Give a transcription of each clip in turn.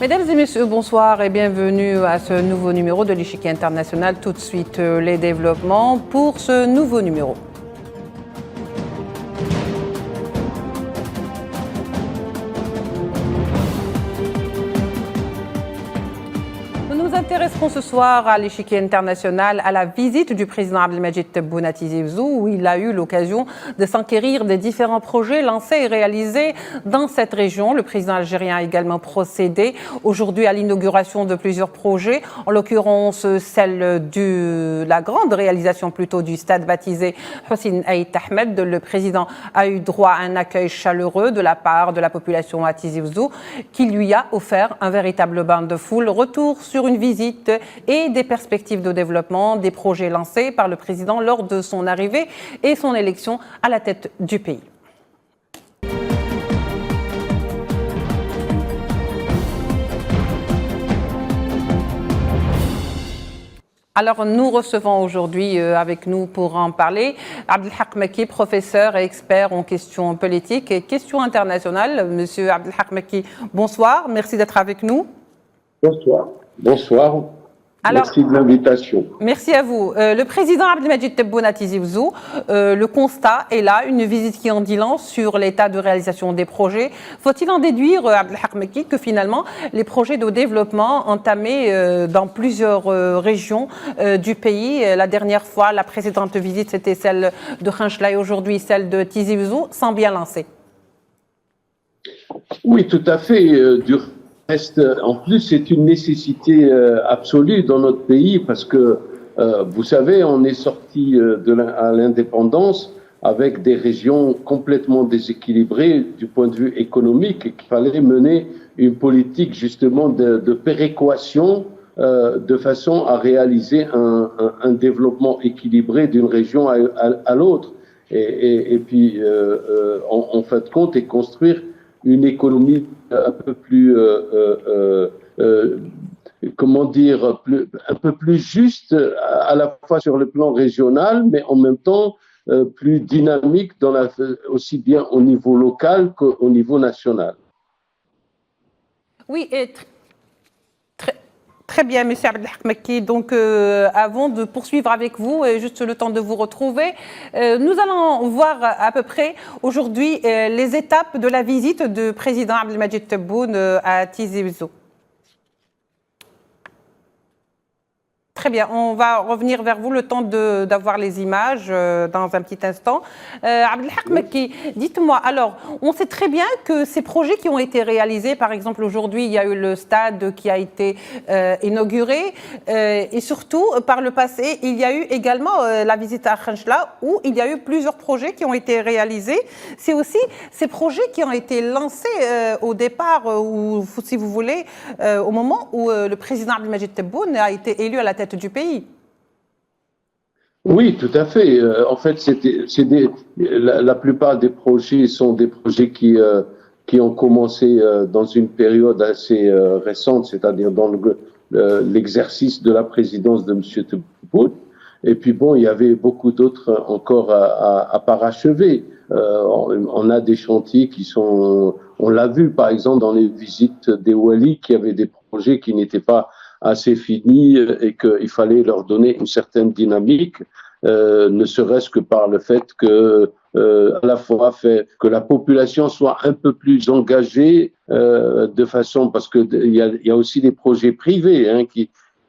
Mesdames et messieurs, bonsoir et bienvenue à ce nouveau numéro de l'Échiquier International. Tout de suite, les développements pour ce nouveau numéro. Nous nous intéresserons ce soir à l'Échiquier International, à la visite du président Abdelmadjid Tebboune à Tizi Ouzou, où il a eu l'occasion de s'enquérir des différents projets lancés et réalisés dans cette région. Le président algérien a également procédé aujourd'hui à l'inauguration de plusieurs projets, en l'occurrence celle de la grande réalisation plutôt du stade baptisé Hossein Ait Ahmed. Le président a eu droit à un accueil chaleureux de la part de la population à Tizi Ouzou, qui lui a offert un véritable bain de foule. Retour sur une visite et des perspectives de développement des projets lancés par le président lors de son arrivée et son élection à la tête du pays. Alors, nous recevons aujourd'hui avec nous pour en parler Abdelhak Mekki, professeur et expert en questions politiques et questions internationales. Monsieur Abdelhak Mekki, bonsoir, merci d'être avec nous. Bonsoir. Bonsoir. Alors, merci de l'invitation. Merci à vous. Le président Abdelmadjid Tebboune à Tizi Ouzou, le constat est là, une visite qui en dit long sur l'état de réalisation des projets. Faut-il en déduire, Abdelhak Mekki, que finalement les projets de développement entamés dans plusieurs régions du pays, la dernière fois, la précédente visite, c'était celle de Khanchla et aujourd'hui celle de Tizi Ouzou, sont bien lancés? Oui, tout à fait. En plus, c'est une nécessité absolue dans notre pays parce que, vous savez, on est sorti à l'indépendance avec des régions complètement déséquilibrées du point de vue économique et qu'il fallait mener une politique justement de péréquation de façon à réaliser un développement équilibré d'une région à l'autre et puis, en fin de compte, et construire une économie un peu plus, comment dire, un peu plus juste à la fois sur le plan régional, mais en même temps plus dynamique aussi bien au niveau local qu'au niveau national. Oui, et très bien, M. Abdelhak Mekki. Donc, avant de poursuivre avec vous, et juste le temps de vous retrouver, nous allons voir à peu près aujourd'hui les étapes de la visite du président Abdelmadjid Tebboune à Tizi Ouzou. Très bien, on va revenir vers vous le temps d'avoir les images dans un petit instant. Abdelhak Mekki, dites-moi, alors, on sait très bien que ces projets qui ont été réalisés, par exemple aujourd'hui, il y a eu le stade qui a été inauguré et surtout, par le passé, il y a eu également la visite à Khanchla où il y a eu plusieurs projets qui ont été réalisés. C'est aussi ces projets qui ont été lancés au départ, ou si vous voulez, au moment où le président Abdelmadjid Tebboune a été élu à la tête du pays. Oui, tout à fait. En fait, la plupart des projets sont des projets qui ont commencé dans une période assez récente, c'est-à-dire dans l'exercice de la présidence de M. Tebboune. Et puis bon, il y avait beaucoup d'autres encore à parachever. On a des chantiers qui sont, on l'a vu par exemple dans les visites des Wali, qui avaient des projets qui n'étaient pas assez finis et qu'il fallait leur donner une certaine dynamique, ne serait-ce que par le fait que à la fois que la population soit un peu plus engagée de façon, parce que il y a aussi des projets privés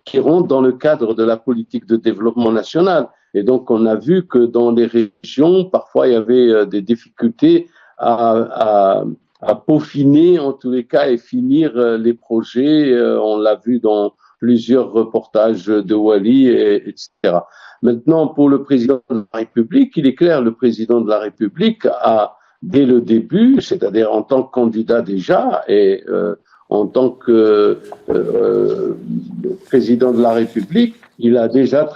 qui rentrent dans le cadre de la politique de développement national. Et donc on a vu que dans les régions, parfois il y avait des difficultés à peaufiner en tous les cas et finir les projets. On l'a vu dans plusieurs reportages de Wali, etc. Maintenant, pour le président de la République, il est clair, le président de la République a, dès le début, c'est-à-dire en tant que candidat déjà et en tant que président de la République, il a déjà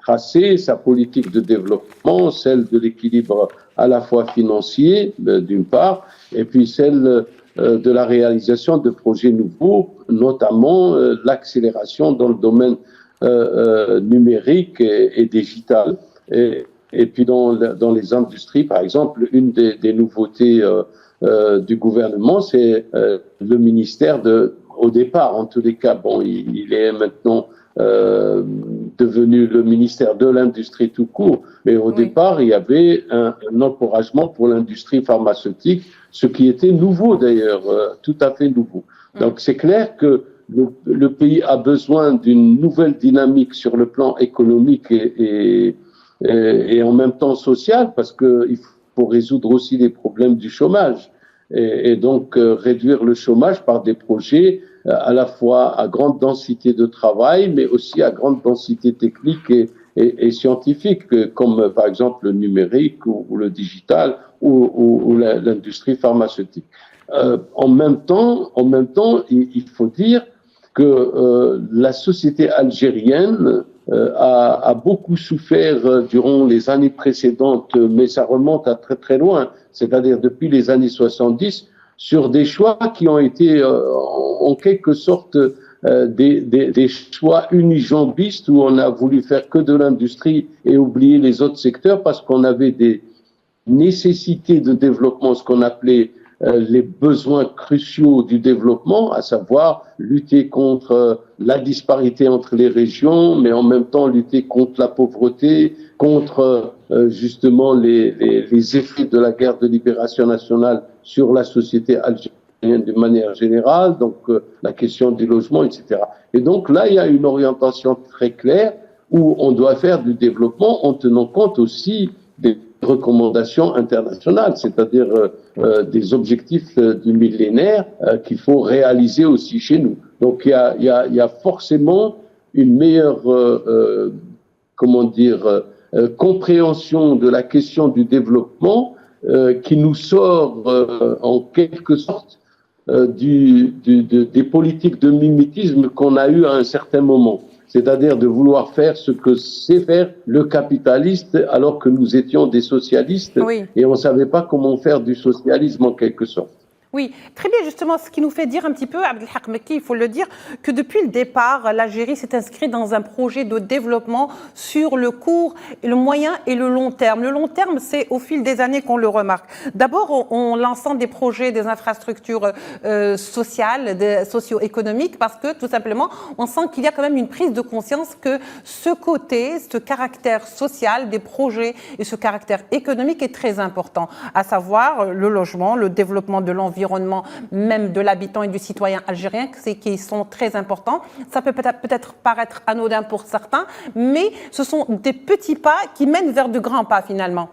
tracé sa politique de développement, celle de l'équilibre à la fois financier, d'une part, et puis celle de la réalisation de projets nouveaux, notamment l'accélération dans le domaine numérique et digital. Et puis dans les industries, par exemple, une des nouveautés du gouvernement, c'est le ministère au départ, en tous les cas, bon, il est maintenant devenu le ministère de l'Industrie tout court, mais au départ, il y avait un encouragement pour l'industrie pharmaceutique, ce qui était nouveau d'ailleurs, tout à fait nouveau. Donc c'est clair que le pays a besoin d'une nouvelle dynamique sur le plan économique et en même temps social, parce qu'il faut résoudre aussi les problèmes du chômage. Et donc réduire le chômage par des projets à la fois à grande densité de travail, mais aussi à grande densité technique et scientifique, comme par exemple le numérique ou le digital ou l'industrie pharmaceutique. En même temps, il faut dire que la société algérienne a beaucoup souffert durant les années précédentes, mais ça remonte à très très loin, c'est-à-dire depuis les années 70, sur des choix qui ont été en quelque sorte des choix unijambistes où on a voulu faire que de l'industrie et oublier les autres secteurs parce qu'on avait des nécessités de développement, ce qu'on appelait les besoins cruciaux du développement, à savoir lutter contre la disparité entre les régions, mais en même temps lutter contre la pauvreté, contre justement les effets de la guerre de libération nationale sur la société algérienne de manière générale, donc la question du logement, etc. Et donc là, il y a une orientation très claire où on doit faire du développement en tenant compte aussi des recommandations internationales, c'est-à-dire des objectifs du millénaire qu'il faut réaliser aussi chez nous. Donc il y a forcément une meilleure compréhension de la question du développement qui nous sort en quelque sorte des politiques de mimétisme qu'on a eues à un certain moment. C'est-à-dire de vouloir faire ce que sait faire le capitaliste alors que nous étions des socialistes et on ne savait pas comment faire du socialisme en quelque sorte. Oui, très bien, justement, ce qui nous fait dire un petit peu, Abdelhak Mekki, il faut le dire, que depuis le départ, l'Algérie s'est inscrite dans un projet de développement sur le court, le moyen et le long terme. Le long terme, c'est au fil des années qu'on le remarque. D'abord, en lançant des projets, des infrastructures sociales, socio-économiques, parce que tout simplement, on sent qu'il y a quand même une prise de conscience que ce côté, ce caractère social des projets et ce caractère économique est très important, à savoir le logement, le développement de l'environnement, même de l'habitant et du citoyen algérien, qui sont très importants. Ça peut peut-être paraître anodin pour certains, mais ce sont des petits pas qui mènent vers de grands pas finalement.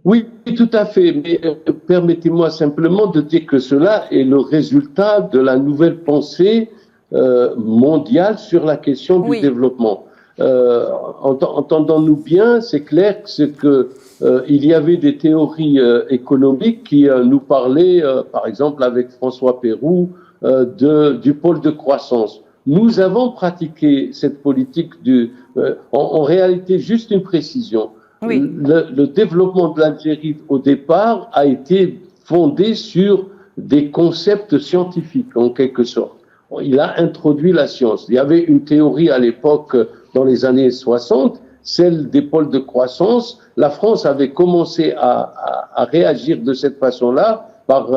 Oui, tout à fait. Mais permettez-moi simplement de dire que cela est le résultat de la nouvelle pensée mondiale sur la question du développement. Entendons-nous bien, c'est clair que il y avait des théories économiques qui nous parlaient, par exemple avec François Pérou, du pôle de croissance. Nous avons pratiqué cette politique en réalité, juste une précision. Oui. Le développement de l'Algérie au départ a été fondé sur des concepts scientifiques en quelque sorte. Il a introduit la science. Il y avait une théorie à l'époque, dans les années 60, celle des pôles de croissance. La France avait commencé à réagir de cette façon-là par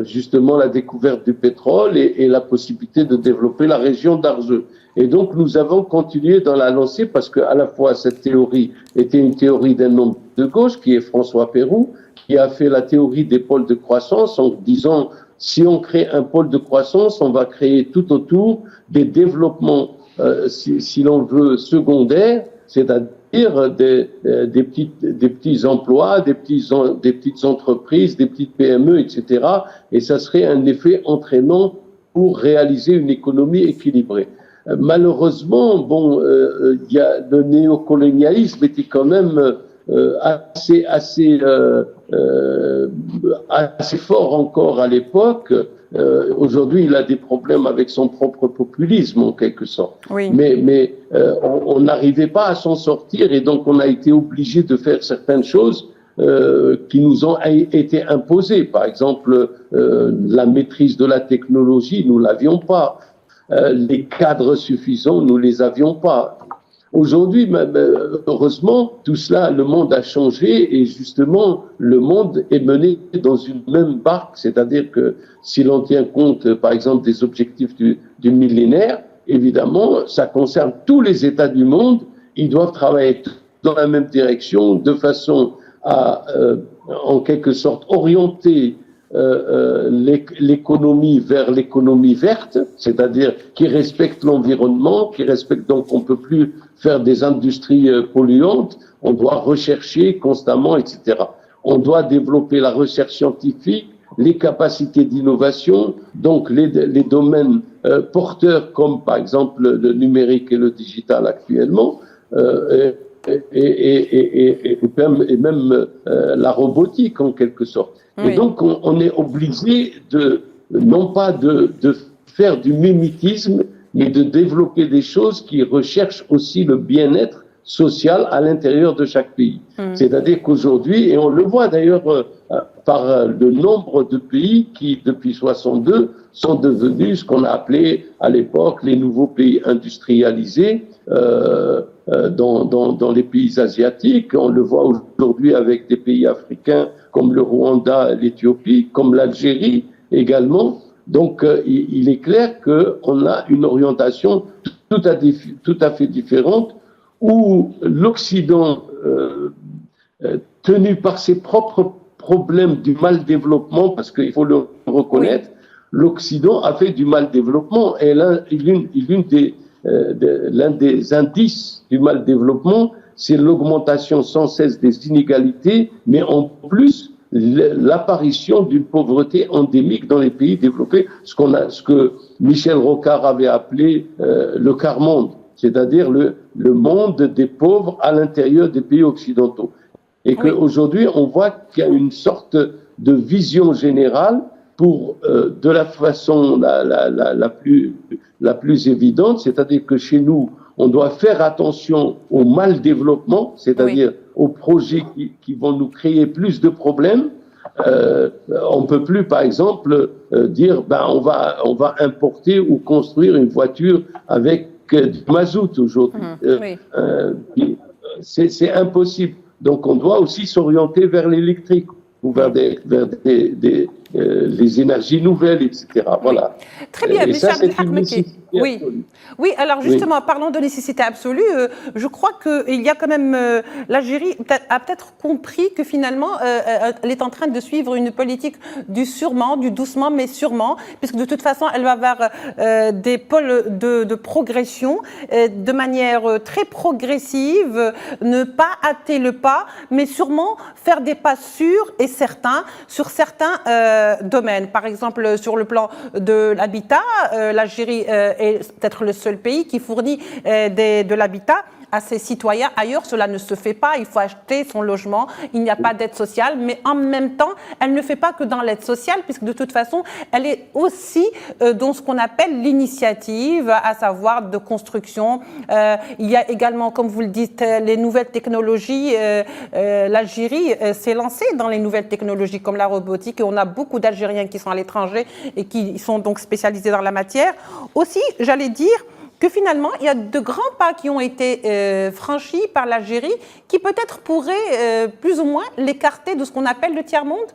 justement la découverte du pétrole et la possibilité de développer la région d'Arzeux. Et donc nous avons continué dans la lancée parce que à la fois cette théorie était une théorie d'un homme de gauche qui est François Pérou, qui a fait la théorie des pôles de croissance en disant si on crée un pôle de croissance, on va créer tout autour des développements, si l'on veut, secondaires, c'est-à-dire des petits emplois, des petites entreprises, des petites PME, etc. Et ça serait un effet entraînant pour réaliser une économie équilibrée. Malheureusement, bon, le néocolonialisme était quand même assez fort encore à l'époque. Aujourd'hui, il a des problèmes avec son propre populisme en quelque sorte. Oui. Mais on n'arrivait pas à s'en sortir et donc on a été obligé de faire certaines choses qui nous ont été imposées. Par exemple, la maîtrise de la technologie, nous l'avions pas. Les cadres suffisants, nous les avions pas. Aujourd'hui, heureusement, tout cela, le monde a changé et justement, le monde est mené dans une même barque. C'est-à-dire que si l'on tient compte, par exemple, des objectifs du millénaire, évidemment, ça concerne tous les États du monde. Ils doivent travailler dans la même direction de façon à, en quelque sorte, orienter l'économie vers l'économie verte, c'est-à-dire qui respecte l'environnement, qui respecte, donc on peut plus faire des industries polluantes, on doit rechercher constamment, etc. On doit développer la recherche scientifique, les capacités d'innovation, donc les domaines porteurs comme par exemple le numérique et le digital actuellement, et même la robotique en quelque sorte. Oui. Et donc on est obligé non pas de faire du mimétisme, mais de développer des choses qui recherchent aussi le bien-être social à l'intérieur de chaque pays. C'est-à-dire qu'aujourd'hui, et on le voit d'ailleurs par le nombre de pays qui, depuis 62, sont devenus ce qu'on a appelé à l'époque les nouveaux pays industrialisés dans les pays asiatiques. On le voit aujourd'hui avec des pays africains comme le Rwanda, l'Éthiopie, comme l'Algérie également. Donc, il est clair qu'on a une orientation tout à fait différente où l'Occident, tenu par ses propres problèmes du mal-développement, parce qu'il faut le reconnaître, l'Occident a fait du mal-développement et l'un des indices du mal-développement, c'est l'augmentation sans cesse des inégalités, mais en plus, l'apparition d'une pauvreté endémique dans les pays développés, ce que Michel Rocard avait appelé le quart-monde, c'est-à-dire le monde des pauvres à l'intérieur des pays occidentaux. Et qu'aujourd'hui, on voit qu'il y a une sorte de vision générale pour, de la façon la plus évidente, c'est-à-dire que chez nous, on doit faire attention au mal-développement, c'est-à-dire aux projets qui vont nous créer plus de problèmes. On peut plus, par exemple, dire on va importer ou construire une voiture avec du mazout aujourd'hui. C'est impossible. Donc, on doit aussi s'orienter vers l'électrique ou vers les énergies nouvelles, etc. Voilà. Très bien, mais ça, c'est une nécessité absolue. Oui, alors justement, parlons de nécessité absolue. Je crois qu'il y a quand même... l'Algérie a peut-être compris que finalement, elle est en train de suivre une politique du sûrement, du doucement, mais sûrement, puisque de toute façon, elle va vers des pôles de progression de manière très progressive, ne pas hâter le pas, mais sûrement faire des pas sûrs et certains sur certains domaines. Par exemple, sur le plan de l'habitat, l'Algérie est peut-être le seul pays qui fournit de l'habitat à ses citoyens. Ailleurs, cela ne se fait pas. Il faut acheter son logement. Il n'y a pas d'aide sociale. Mais en même temps, elle ne fait pas que dans l'aide sociale, puisque de toute façon, elle est aussi dans ce qu'on appelle l'initiative, à savoir de construction. Il y a également, comme vous le dites, les nouvelles technologies. L'Algérie s'est lancée dans les nouvelles technologies comme la robotique. Et on a beaucoup d'Algériens qui sont à l'étranger et qui sont donc spécialisés dans la matière. Aussi, j'allais dire que finalement, il y a de grands pas qui ont été franchis par l'Algérie qui peut-être pourraient plus ou moins l'écarter de ce qu'on appelle le tiers-monde.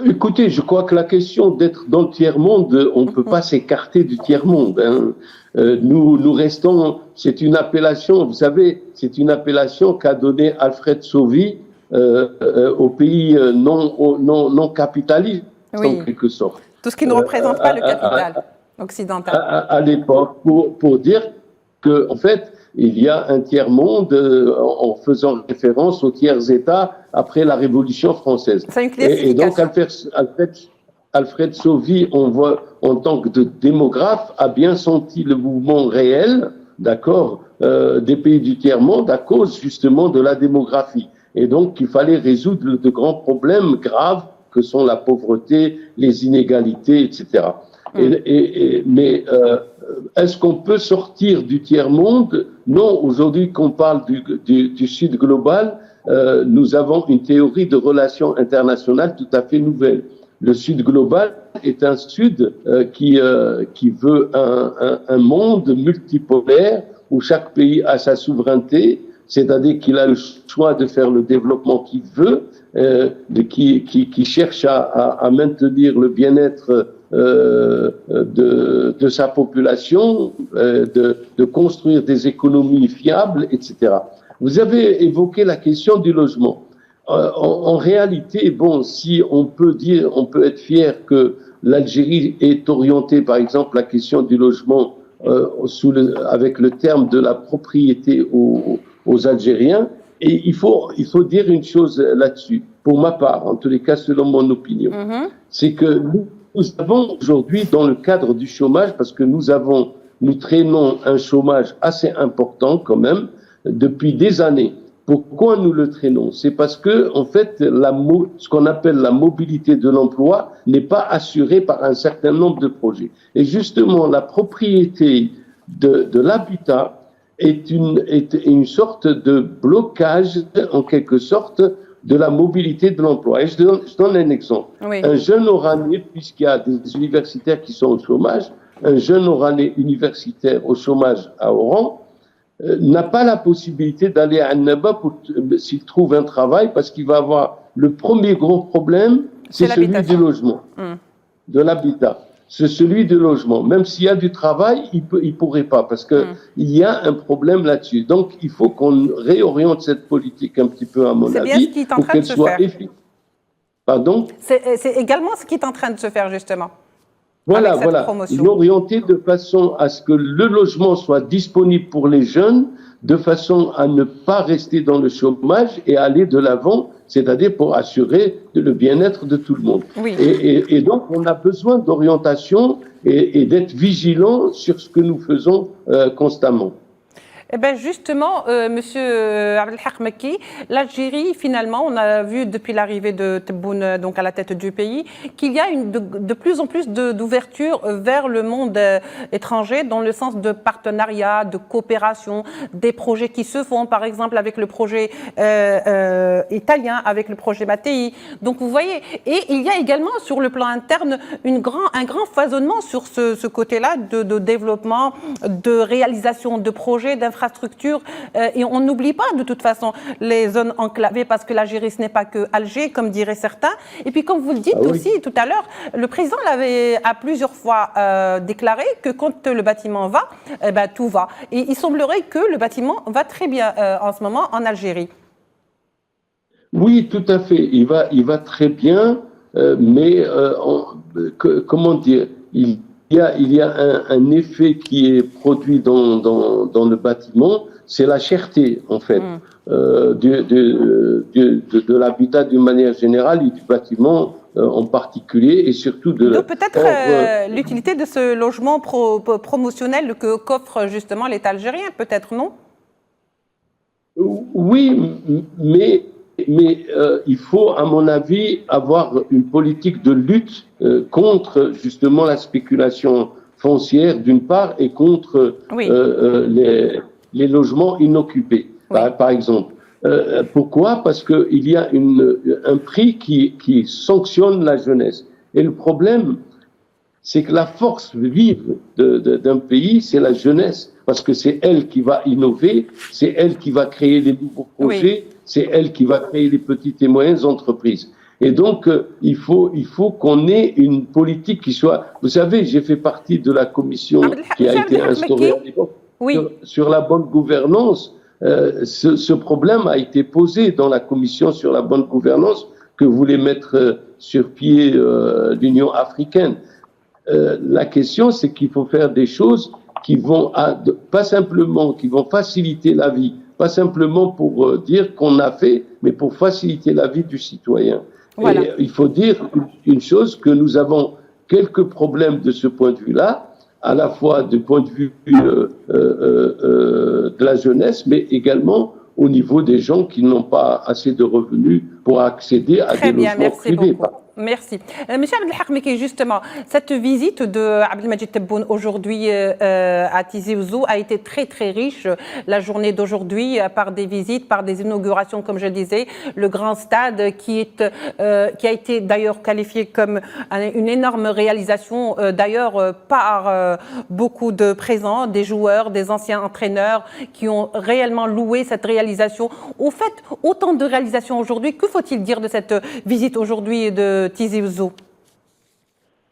Écoutez, je crois que la question d'être dans le tiers-monde, on ne peut pas s'écarter du tiers-monde. Hein. Nous restons, c'est une appellation, vous savez, c'est une appellation qu'a donnée Alfred Sauvy aux pays non capitalistes, en quelque sorte. Tout ce qui ne représente pas le capital occidental. À l'époque, pour dire qu'en fait, il y a un tiers-monde en faisant référence aux tiers-États après la Révolution française. C'est une classification. Et donc, Alfred Sauvy, on voit, en tant que démographe, a bien senti le mouvement réel, d'accord, des pays du tiers-monde à cause justement de la démographie. Et donc, il fallait résoudre de grands problèmes graves que sont la pauvreté, les inégalités, etc. Mais est-ce qu'on peut sortir du tiers-monde? Non, aujourd'hui qu'on parle du Sud global, nous avons une théorie de relations internationales tout à fait nouvelle. Le Sud global est un Sud qui veut un monde multipolaire où chaque pays a sa souveraineté, c'est-à-dire qu'il a le choix de faire le développement qu'il veut, qui cherche à maintenir le bien-être de sa population, de construire des économies fiables, etc. Vous avez évoqué la question du logement. En réalité, bon, si on peut dire, on peut être fier que l'Algérie est orientée, par exemple, la question du logement avec le terme de la propriété aux Algériens. Et il faut dire une chose là-dessus, pour ma part, en tous les cas, selon mon opinion, c'est que nous avons aujourd'hui, dans le cadre du chômage, parce que nous traînons un chômage assez important quand même, depuis des années. Pourquoi nous le traînons? C'est parce que, en fait, ce qu'on appelle la mobilité de l'emploi n'est pas assurée par un certain nombre de projets. Et justement, la propriété de l'habitat est une sorte de blocage, en quelque sorte, de la mobilité de l'emploi. Et je donne un exemple. Oui. Un jeune oranais, puisqu'il y a des universitaires qui sont au chômage, un jeune oranais universitaire au chômage à Oran, n'a pas la possibilité d'aller à Annaba s'il trouve un travail, parce qu'il va avoir le premier gros problème, c'est celui du logement, de l'habitat. C'est celui du logement. Même s'il y a du travail, il pourrait pas, parce que il y a un problème là-dessus. Donc, il faut qu'on réoriente cette politique un petit peu, à mon avis. C'est bien ce qui est en train de se faire. Pardon? C'est également ce qui est en train de se faire, justement. Voilà. L'orienter de façon à ce que le logement soit disponible pour les jeunes, de façon à ne pas rester dans le chômage et aller de l'avant, c'est-à-dire pour assurer le bien-être de tout le monde. Oui. Et donc, on a besoin d'orientation et d'être vigilant sur ce que nous faisons constamment. Eh bien justement, Monsieur Abdelhak Mekki, l'Algérie, finalement, on a vu depuis l'arrivée de Tebboune donc à la tête du pays, qu'il y a de plus en plus d'ouverture vers le monde étranger, dans le sens de partenariat, de coopération, des projets qui se font, par exemple avec le projet italien, avec le projet Mattei. Donc vous voyez, et il y a également sur le plan interne un grand foisonnement sur ce côté-là de développement, de réalisation de projets, d'infrastructures. Et on n'oublie pas de toute façon les zones enclavées, parce que l'Algérie, ce n'est pas que Alger, comme diraient certains. Et puis, comme vous le dites aussi tout à l'heure, le président l'avait à plusieurs fois déclaré que quand le bâtiment va, tout va. Et il semblerait que le bâtiment va très bien en ce moment en Algérie. Oui, tout à fait. Il va très bien, mais comment dire, il y a un effet qui est produit dans le bâtiment, c'est la cherté, en fait, de l'habitat d'une manière générale et du bâtiment en particulier, et surtout de... Donc peut-être l'utilité de ce logement promotionnel qu'offre justement l'État algérien, peut-être, non? Oui, mais il faut, à mon avis, avoir une politique de lutte contre justement la spéculation foncière d'une part, et contre les logements inoccupés, par exemple. Pourquoi? Parce qu'il y a un prix qui sanctionne la jeunesse. Et le problème, c'est que la force vive d'un pays, c'est la jeunesse, parce que c'est elle qui va innover, c'est elle qui va créer les nouveaux projets, c'est elle qui va créer les petites et moyennes entreprises. Et donc, il faut qu'on ait une politique qui soit... Vous savez, j'ai fait partie de la commission qui a été instaurée à l'époque sur la bonne gouvernance. Ce problème a été posé dans la commission sur la bonne gouvernance que voulait mettre sur pied l'Union africaine. La question, c'est qu'il faut faire des choses qui vont pas simplement, qui vont faciliter la vie, pas simplement pour dire qu'on a fait, mais pour faciliter la vie du citoyen. Voilà. Et il faut dire une chose, que nous avons quelques problèmes de ce point de vue-là, à la fois du point de vue de la jeunesse, mais également au niveau des gens qui n'ont pas assez de revenus pour accéder à des logements privés. Merci. Monsieur Abdelhak Mekki, justement, cette visite de Abdelmajid Tebboune aujourd'hui à Tizi Ouzou a été très très riche. La journée d'aujourd'hui, par des visites, par des inaugurations, comme je disais, le grand stade qui a été d'ailleurs qualifié comme une énorme réalisation, d'ailleurs par beaucoup de présents, des joueurs, des anciens entraîneurs qui ont réellement loué cette réalisation. Au fait, autant de réalisations aujourd'hui, que faut-il dire de cette visite aujourd'hui de Tizi Ouzou?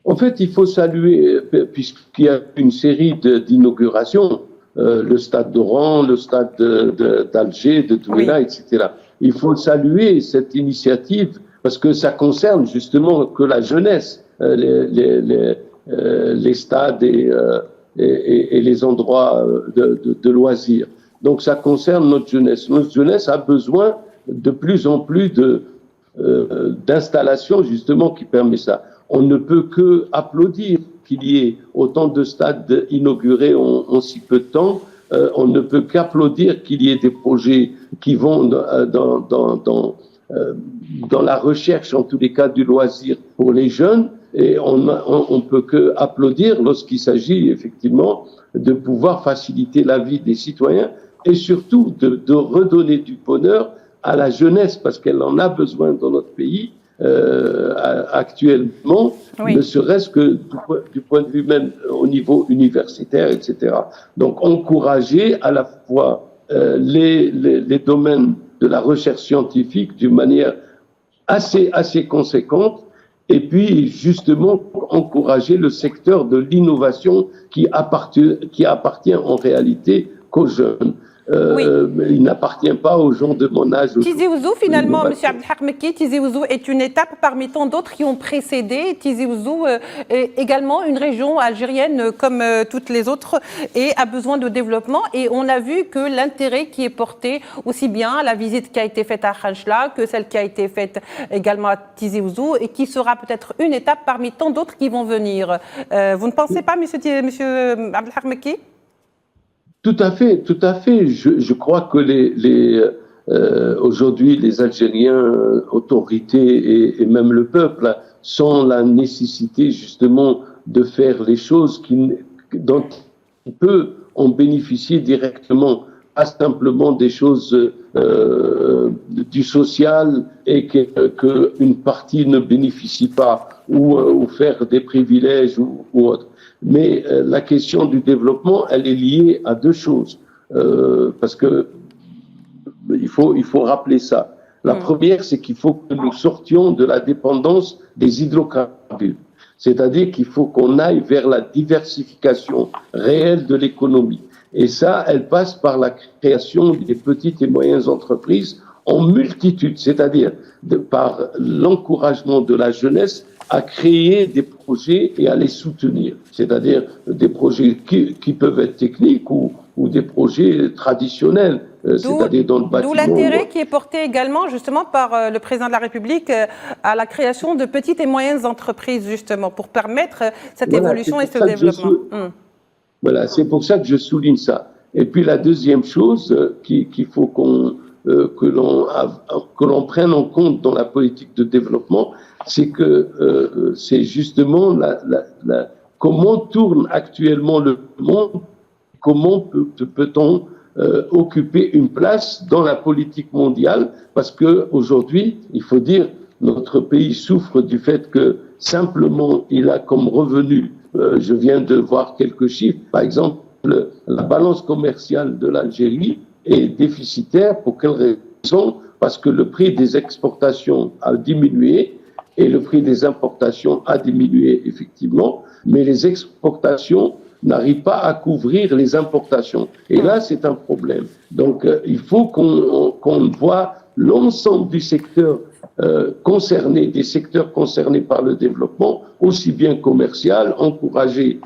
En fait, il faut saluer, puisqu'il y a une série d'inaugurations, le stade d'Oran, le stade d'Alger, de Douala, oui, etc. Il faut saluer cette initiative parce que ça concerne justement que la jeunesse, les stades et les endroits de loisirs. Donc ça concerne notre jeunesse. Notre jeunesse a besoin de plus en plus d'installations justement qui permettent ça. On ne peut que applaudir qu'il y ait autant de stades inaugurés en si peu de temps. On ne peut qu'applaudir qu'il y ait des projets qui vont dans la recherche, en tous les cas, du loisir pour les jeunes. Et on peut que applaudir lorsqu'il s'agit effectivement de pouvoir faciliter la vie des citoyens et surtout de redonner du bonheur à la jeunesse parce qu'elle en a besoin dans notre pays actuellement, oui, ne serait-ce que du point de vue même au niveau universitaire, etc. Donc encourager à la fois les domaines de la recherche scientifique d'une manière assez conséquente et puis justement encourager le secteur de l'innovation qui appartient en réalité qu'aux jeunes. Oui. Il n'appartient pas aux gens de mon âge. Tizi Ouzou, finalement, M. Abdelhak Mekki, Tizi Ouzou est une étape parmi tant d'autres qui ont précédé. Tizi Ouzou est également une région algérienne comme toutes les autres et a besoin de développement. Et on a vu que l'intérêt qui est porté aussi bien à la visite qui a été faite à Khanchla que celle qui a été faite également à Tizi Ouzou et qui sera peut-être une étape parmi tant d'autres qui vont venir. Vous ne pensez pas, monsieur Abdelhak Mekki? Tout à fait, tout à fait. Je crois que aujourd'hui, les Algériens, autorités et même le peuple, sont la nécessité justement de faire les choses dont on peut en bénéficier directement, pas simplement des choses du social et qu'une partie ne bénéficie pas ou faire des privilèges ou autre. Mais la question du développement, elle est liée à deux choses, parce que il faut rappeler ça. La première, c'est qu'il faut que nous sortions de la dépendance des hydrocarbures. C'est-à-dire qu'il faut qu'on aille vers la diversification réelle de l'économie. Et ça, elle passe par la création des petites et moyennes entreprises en multitude, c'est-à-dire par l'encouragement de la jeunesse à créer des projets et à les soutenir, c'est-à-dire des projets qui peuvent être techniques ou des projets traditionnels, c'est-à-dire dans le bâtiment. D'où l'intérêt qui est porté également justement par le président de la République à la création de petites et moyennes entreprises justement pour permettre cette évolution et ce développement. Voilà, c'est pour ça que je souligne ça. Et puis la deuxième chose qu'il faut que l'on prenne en compte dans la politique de développement, c'est que c'est justement comment tourne actuellement le monde, comment peut-on occuper une place dans la politique mondiale, parce que aujourd'hui, il faut dire, notre pays souffre du fait que simplement il a comme revenu, je viens de voir quelques chiffres, par exemple, la balance commerciale de l'Algérie est déficitaire. Pour quelle raison? Parce que le prix des exportations a diminué et le prix des importations a diminué effectivement, mais les exportations n'arrivent pas à couvrir les importations. Et là, c'est un problème. Donc, il faut qu'on voit l'ensemble du secteur concerné, des secteurs concernés par le développement, aussi bien commercial, encourager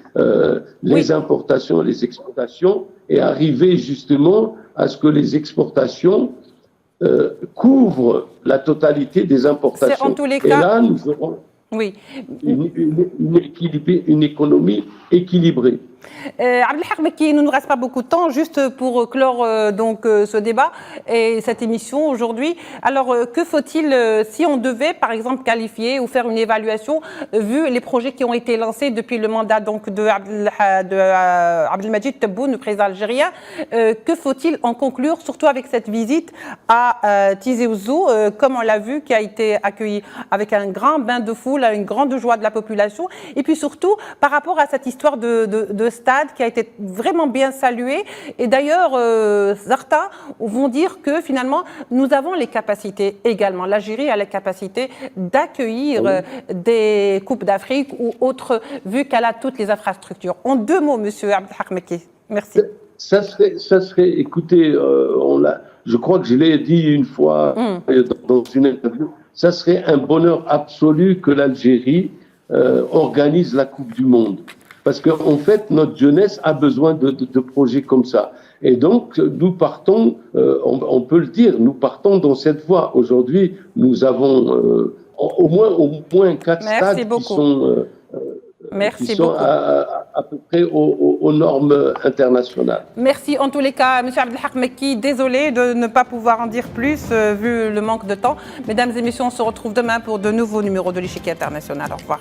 les importations et les exportations et arriver justement à ce que les exportations couvrent la totalité des importations. En tous les cas, et là, nous aurons une économie équilibrée. Abdelhak Mekki, il ne nous reste pas beaucoup de temps, juste pour clore ce débat et cette émission aujourd'hui. Alors, que faut-il, si on devait, par exemple, qualifier ou faire une évaluation, vu les projets qui ont été lancés depuis le mandat de Abdelmajid Tebboune, le président algérien, que faut-il en conclure, surtout avec cette visite à Tizi Ouzou, comme on l'a vu, qui a été accueilli avec un grand bain de foule, une grande joie de la population, et puis surtout par rapport à cette histoire de stade qui a été vraiment bien salué. Et d'ailleurs, certains vont dire que finalement, nous avons les capacités également. L'Algérie a les capacités d'accueillir des Coupes d'Afrique ou autres, vu qu'elle a toutes les infrastructures. En 2 mots, monsieur Abdelhak Mekki. Merci. Ça serait, écoutez, je crois que je l'ai dit une fois dans une interview, ça serait un bonheur absolu que l'Algérie organise la Coupe du Monde. Parce qu'en fait, notre jeunesse a besoin de projets comme ça. Et donc, nous partons, on peut le dire, nous partons dans cette voie. Aujourd'hui, nous avons au moins 4 stades qui sont à peu près aux normes internationales. Merci en tous les cas, M. Abdelhak Mekki. Désolé de ne pas pouvoir en dire plus vu le manque de temps. Mesdames et messieurs, on se retrouve demain pour de nouveaux numéros de l'Échiquier International. Au revoir.